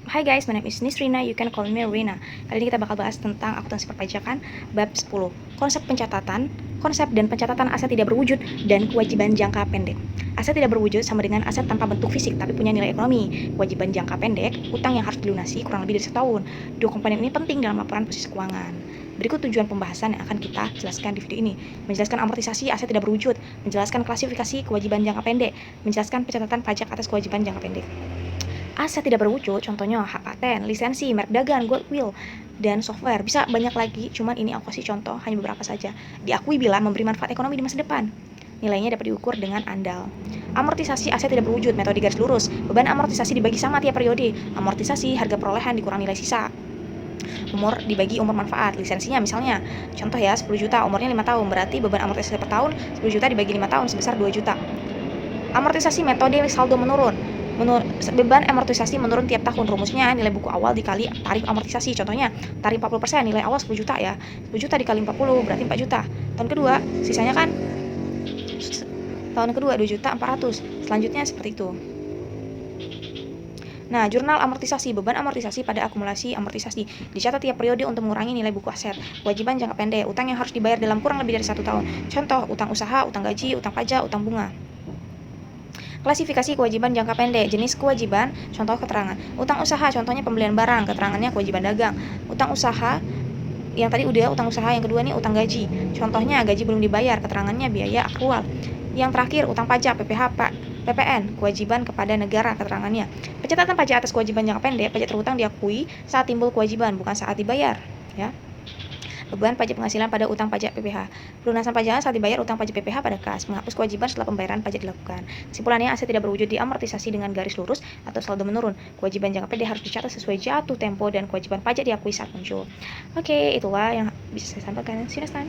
Hai guys, my name is Nisrina, you can call me Rina. Kali ini kita bakal bahas tentang akuntansi perpajakan bab 10. Konsep dan pencatatan aset tidak berwujud dan kewajiban jangka pendek. Aset tidak berwujud sama dengan aset tanpa bentuk fisik tapi punya nilai ekonomi. Kewajiban jangka pendek, utang yang harus dilunasi kurang lebih dari setahun. Dua komponen ini penting dalam laporan posisi keuangan. Berikut tujuan pembahasan yang akan kita jelaskan di video ini. Menjelaskan amortisasi aset tidak berwujud, menjelaskan klasifikasi kewajiban jangka pendek, menjelaskan pencatatan pajak atas kewajiban jangka pendek. Aset tidak berwujud, contohnya hak paten, lisensi, merek dagang, goodwill, dan software. Bisa banyak lagi, cuman ini aku kasih contoh hanya beberapa saja. Diakui bila memberi manfaat ekonomi di masa depan. Nilainya dapat diukur dengan andal. Amortisasi aset tidak berwujud, metode garis lurus. Beban amortisasi dibagi sama tiap periode. Amortisasi harga perolehan dikurang nilai sisa. Umur dibagi umur manfaat. Lisensinya misalnya, contoh ya 10 juta, umurnya 5 tahun. Berarti beban amortisasi per tahun 10 juta dibagi 5 tahun sebesar 2 juta. Amortisasi metode saldo menurun. Beban amortisasi menurun tiap tahun. Rumusnya nilai buku awal dikali tarif amortisasi. Contohnya tarif 40%, nilai awal 10 juta ya. 10 juta dikali 40 berarti 4 juta. Tahun kedua sisanya kan tahun kedua 2 juta 400. Selanjutnya seperti itu. Nah, jurnal amortisasi, beban amortisasi pada akumulasi amortisasi. Dicatat tiap periode untuk mengurangi nilai buku aset. Kewajiban jangka pendek, utang yang harus dibayar dalam kurang lebih dari 1 tahun. Contoh, utang usaha, utang gaji, utang pajak, utang bunga. Klasifikasi kewajiban jangka pendek, jenis kewajiban, contoh keterangan. Utang usaha, contohnya pembelian barang, keterangannya kewajiban dagang. Utang usaha, yang tadi udah utang usaha, yang kedua nih utang gaji. Contohnya gaji belum dibayar, keterangannya biaya akrual. Yang terakhir utang pajak, PPN, kewajiban kepada negara, keterangannya. Pencatatan pajak atas kewajiban jangka pendek, pajak terhutang diakui saat timbul kewajiban, bukan saat dibayar, ya. Beban pajak penghasilan pada utang pajak PPh. Pelunasan pajak saat dibayar utang pajak PPh pada kas. Menghapus kewajiban setelah pembayaran pajak dilakukan. Kesimpulannya, aset tidak berwujud diamortisasi dengan garis lurus atau saldo menurun. Kewajiban jangka pendek harus dicatat sesuai jatuh tempo dan kewajiban pajak diakui saat muncul. Oke, itulah yang bisa saya sampaikan. See you next time.